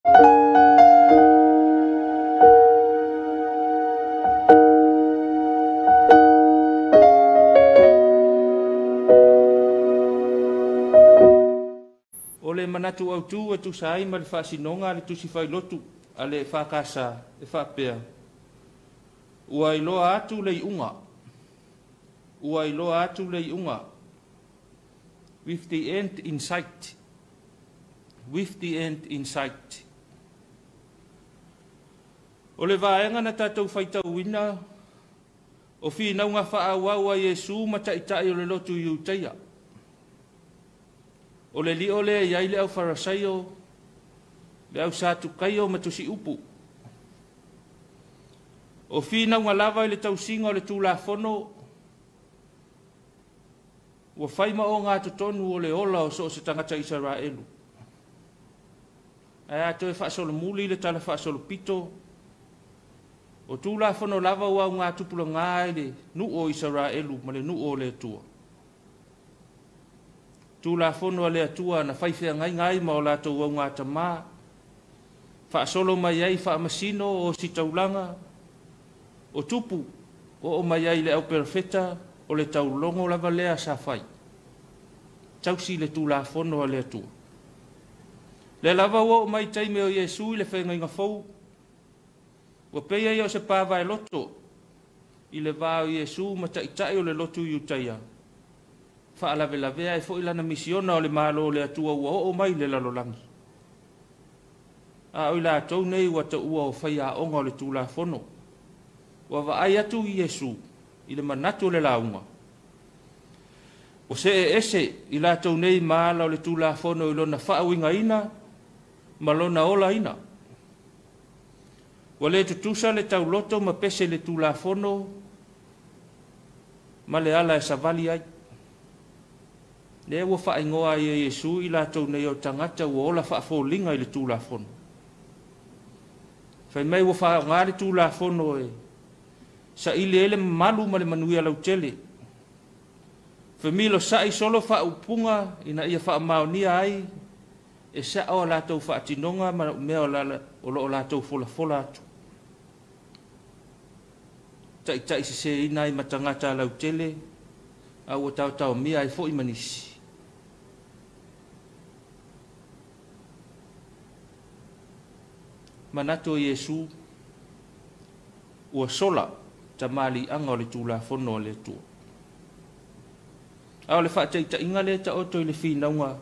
Ole manatu au tu e tu sai ma le whaasinonga le tusi whailotu a le whakasa e whapea. Ua iloa atu lei unga. Ua iloa atu lei unga. With the end in sight. With the end in sight. O le vaenga na tātou whaitau wina, o whinaunga whaawaua Yesu ma taitai o le lotu iu teia. O le li o le iai le au wharasaio, le au sātu kaio ma tusi upu. O whinaunga lava i le tausinga o le tūlafono, ua whaima o ngā tutonu o le ola o so se tangata Israelu. Ai ato e whaasolo muli le tala whaasolo pito, o tūlafono lava ua ngā tupula ngā le nu o Israelu ma le nu o le Atua. Tūlafono le Atua na whaifea ngai ma o lātou au ngā tamā, whaasolo mai ai whaamasino o si taulanga, o tupu o mai ai le au perfeta o le taulongo lava lea sa whai. Tausi le tūlafono le Atua. Le lava o mai taime o Yesu i le whenga inga fau. Wa peia i o se pāwai loto i le vāo Yesu ma taitai o le lotu i utaia. Whaalawe lavea e fo ilana misiona o le malo le Atua ua o mai le lalolangi. A oi la tau nei ua ta ua o whaia onga o le tūlafono. Wa vaai atu i Yesu i le manatu o le launga. O se ese i la tau nei maala o le tūlafono i lona whaawinga ina, ma lona ola ina. Wa le tutusa le tau loto ma pese le tūlafono, ma le ala e savali ai. Le ua whaingoa i Yesu i la tau nei o tangata ua ola whaafōlinga i le tūlafono. Whai mai ua whaonga le tūlafono e, sa ili ele malu ma le manuia lau tele. Whamilo sa i solo wha upunga ina ia wha maonia ai e sa o lātou wha atinonga ma mea o lo lātou fola atu. Tai se ina i matangata lau tele au o tau mia ai fo i manisi. Manato Yesu ua sola ta mali anga o le tūlafono o le Atua. Au le whaataita inga le ta oto i le whinaunga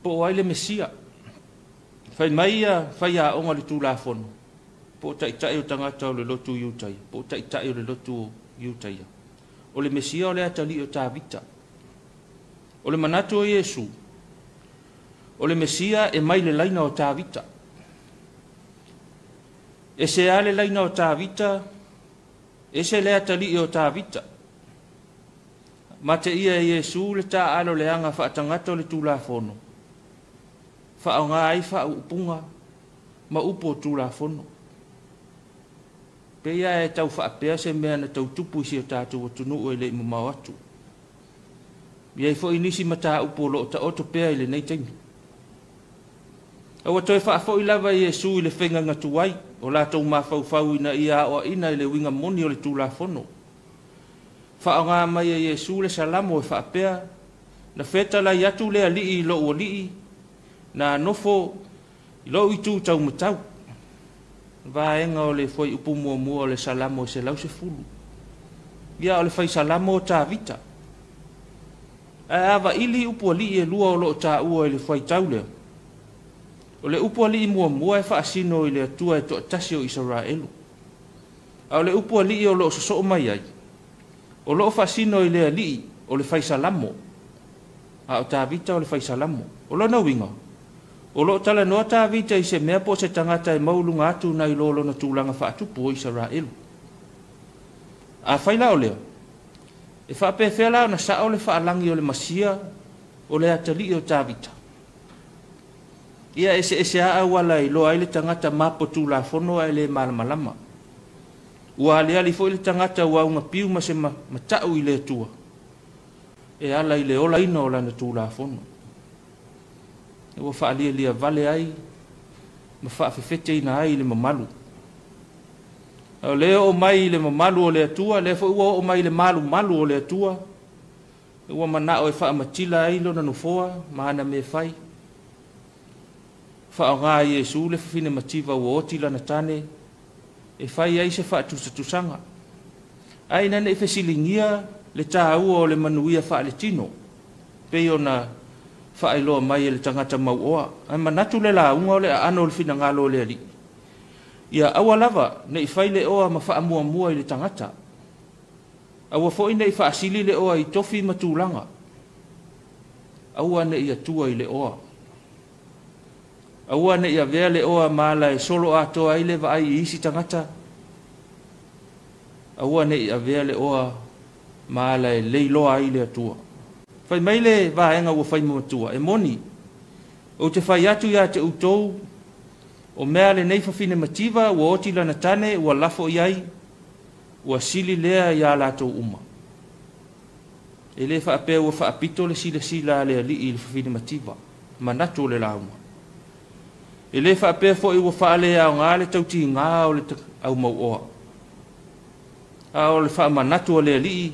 po o ai le Mesia. Whai mai whai a onga le tūlafono. Po taitai o tangata o le lotu iutai. Po taitai o le lotu iutai. O le Mesia o le atali o tāvita. O le manatu o Yesu. O le Mesia e mai le laina o tāvita. E se ale laina o tāvita, e se le atali o tāvita. Ma te ia e Yesu le tā alo le anga whaatangata o le tūlafono. Whaonga ai whaupunga, ma upo tūlafono. Pea e tau whaapea se mea na tau tupu isi o tātou o tunu o ele imumau atu. Iai fo inisi ma tā upo lo ta oto pea ile nei taimi. Awa toi whaafo i lava Yesu i le whenga ngatuai, o lātou mawhauwhau ina ia o ina i le winga moni o le tūlafono. Whaonga mai e Yesu le salamo e whaapea, na whetala i atu lea lii i lo ua lii, na nofo i lo i tū tau matau. Vaenga o le foi upu mua o le salamo e se lau se fulu. Ia o le whai salamo o tā vita. A awa ili upu lii e lua o lo tā ua i le whai tau lea. O le upu ali mua e whaasino i le Atua e toa tasi o Israelu. A o le upu ali o lo so mai ai. O lo whaasino i le ali o le whaisalamo. A o tāvita o le whaisalamo. O lo na winga. O lo tala noa tāvita i se mea po se tangata e maulunga atu na i lolo na tūlanga whaatupu o Israelu. A whaila o lea. E whaapewhela o na sa o le whaalangi o le masia o le atali o tāvita. Ia ese a wala i loa i le tangata mapo tūlafono ai le malamalama. Ua ali fo i le tangata ua unga piu ma se matau i le Atua. E ala i le ola ina o lana tūlafono. E ua whaalia lia vale ai, ma whaafewhete ina ai le mamalu. O leo o mai le mamalu o le atua, le fo ua o mai le malu o le atua, ua mana o e whaamatila ai lona nufoa, maana me whai. Whaonga Iesu le whine mativa ua oti lana tane, e whai ai se whaatusatusanga. Ai nane e whesilingia le tā ua o le manuia wha le tino, peo na whaailoa mai le tangata mau oa. Ai manatu le la unga o le ano le whina ngalo le ali. Ia awa lava ne i whai le oa ma wha mua mua i le tangata. Awa fo ina i wha asili le oa i tofi matulanga. Awa ne i atua i le oa. Awa ne i avea le oa maala e solo atoa i le va ai i isi tangata. Awa ne i avea le oa maala e leiloa i le atua. Whai mai le vaenga ua whai matua. E moni, o te whai atu ia te utou, o mea le nei whawhine mativa, ua oti lana tane, ua lafo iai, ua sili lea ia latou uma. E le whaapea ua whaapito le sila le ali i le whawhine mativa, manatu le lauma. E le whaapea fo i ua whaale au ngā le tauti ngā o le au mau oa. A o le wha manatu o le ali,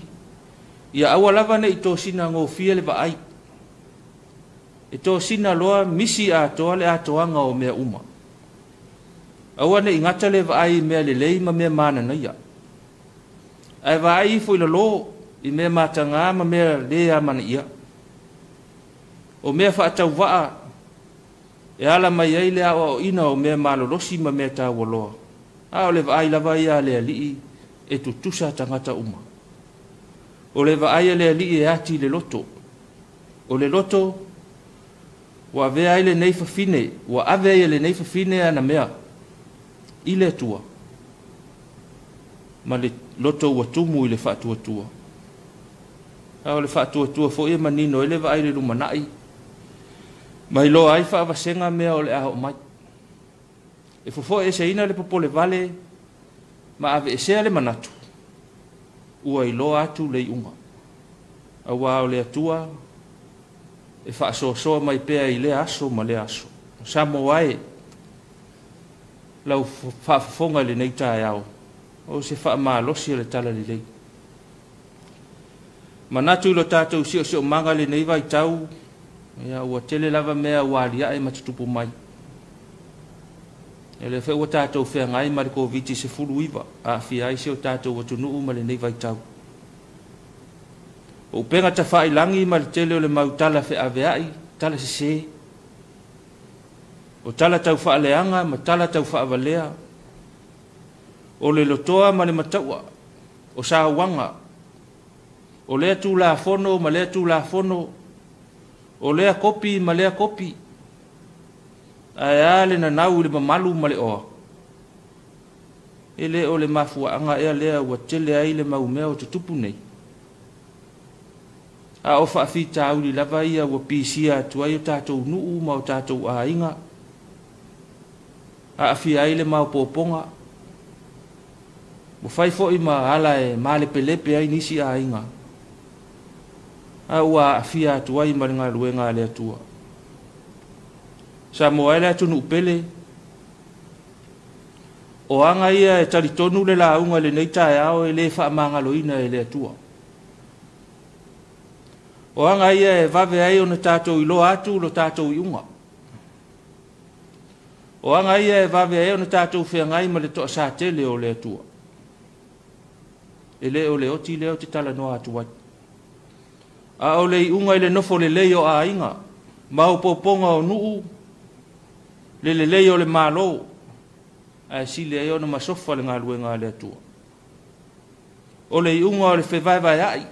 ia awa lava ne i tō sina ngō fia le vaai. E tō sina loa misi a toa le a toanga o mea uma. Awa ne i ngata le vaai mea le lei ma mea mana na ia. Ai vaai fo ila lo i mea matanga ma mea lea mana ia. O mea wha atau waa e ala mai ei lea o ina o mea malolosi ma mea tā waloa. A o le vaai lava ia lea lii e tutusa tangata uma. O le vaai le ali e ati le loto. O le loto, wa avea ile nei whawhine, wa avea ile nei whawhine ana mea. I le atua. Ma le loto ua tumu i le whaatuatua. O le whaatuatua fo ia manino, ele vaai le lumanai. Mai lo ai whaavasenga mea o le aho mai. E fofo e se ina le popole vale, ma ave e sea le manatu. Ua i loa atu le unga. A wā o le atua, e whaasoa mai pēa i le aso ma le aso. Samoa e, lau whaafonga le nei tae au. O se whaamalosi le tala le lei. Manatu ilo tātou sio manga le nei vai tau, ia ua tele lava mea wālia e matutupu mai. E le whea ua tātou whea ngai ma le COVID se fulu iwa, a fia ai se o tātou watunu ma le nei vai tau. O penga ta whai langi ma le tele o le mau tala whea aveai, tala se se. O tala tau wha leanga ma tala tau wha avalea. O le lotoa ma le mataua, o sa wanga. O lea tu la fono ma lea tu la fono. O lea kopi ma lea kopi. Aia le na nau le mamalu ma le oa. Ele o le mafua anga ea lea ua tele ai le maumea o te tupu nei. A o whaafita au li lava ia ua pisia atu ai o tātou nuu ma o tātou a inga. A awhia ai le mau pōponga. Mo whai fo i ma ala e male pelepe ai nisi a inga. A ua awhia atu ai ma ringa luenga le atua. Samoa ele atu nuupele. O anga ia e taritonu le launga le neitae ao e le whaamangaloina e le atua. O anga ia e vave ai o na tātou ilo atu lo tātou iunga. O anga ia e vave ai o na tātou whiangai ma le toa sa tele o le atua. E le o le oti leo te tala noa atu wai. A o le iunga i le nofo le leo a inga. Mau poponga o nuu. Le leo le malo. A si le eo na masofa le ngā luenga le atua. O le iunga o le whewaiwai ai.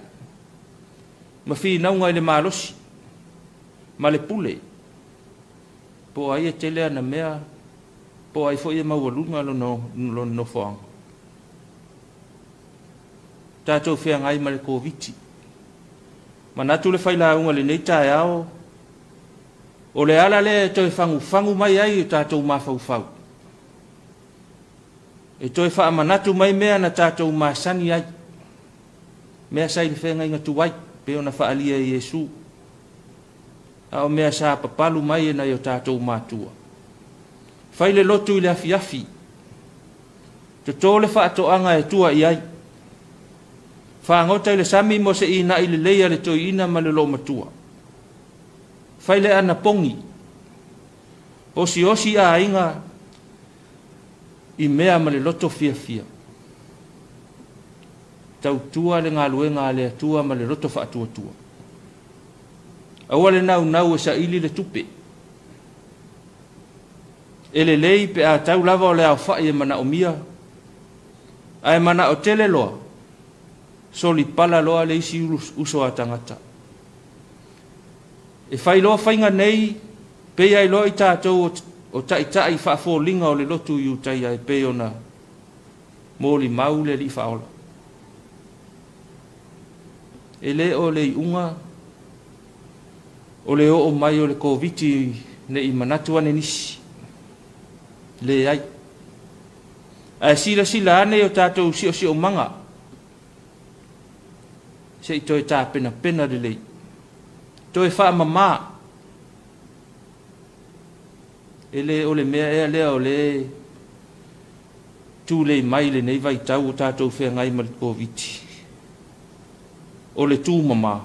Ma fi naunga i le malosi. Ma le pule. Po ai e telea na mea. Po ai fo ia maualunga lo no whaanga. Tātou whea ngai ma le COVID. Ma natu le whailaunga le neitae ao. O le ala le toi fangu mai ai o tātou mawhau. E toi whaamanatu mai mea na tātou masani ai. Mea sai le whenga inga tuwai. Peo na whaalia i Iesu. A o mea sa papalu mai e na i o tātou mātua. fai le lotu i le afi te tole whaatoanga e tua i ai whaangota i le sami mo se ina i le leia le toi ina ma le lo matua fai le ana pongi osi a inga i mea ma le loto fia tau tua le ngā luenga le atua ma le roto whaatua tua. Aua le nau e sa ili le tupe. E le lei pe a tau lava o le au whai e mana o mia. A e mana o tele loa. Soli pala loa le isi uso a tangata. E whai loa whainga nei, pe ai loa i tātou o tai whaafōlinga o le lotu i utai ai pe ona mōli mau le li whaola. E le o le unga, o le o mai o le Komiti ne i manatu ane nisi. Le ai. A sila ane o tātou si o manga. Se i toi tā pena le lei. Toi wha mamā. E le o le mea ea lea o le tū le mai le nei vai tau o tātou whea ngai ma le Komiti. O le tū mamā.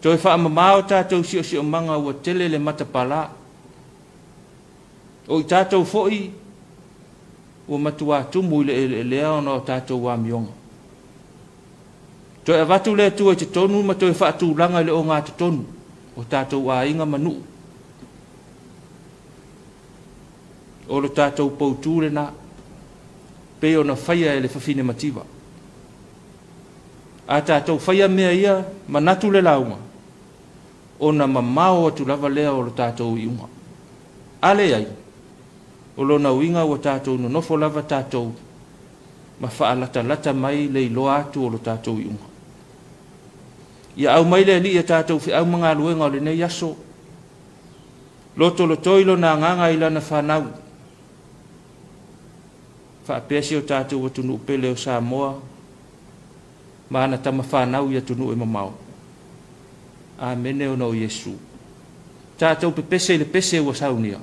Toi wha mamā o tātou si o manga ua tele le matapala. O i tātou fo'i ua matua tumu i le lea ona o tātou wā mionga. Toi avatu le tua i te tonu ma toi wha tūlanga le o ngā te tonu o tātou wā inga manu. O lo tātou poutu le na pe ona whaia e le whawhine mativa. A tātou whaia mea ia manatu le launga. O na mamao atu lava lea o lo tātou iunga. Ale ai, o lo na uinga o tātou no nofo lava tātou ma whaalata mai le iloa atu o lo tātou iunga. Ia au mai le li a tātou fi au mga luenga o le nei aso. Loto lo toilo na nganga ilana whanau. Whaapesi o tātou o tunu upele o Samoa. Mana tama whanau ia tunu e mamau. Amene o no Yesu. Tātou pe pese le pese o saunia.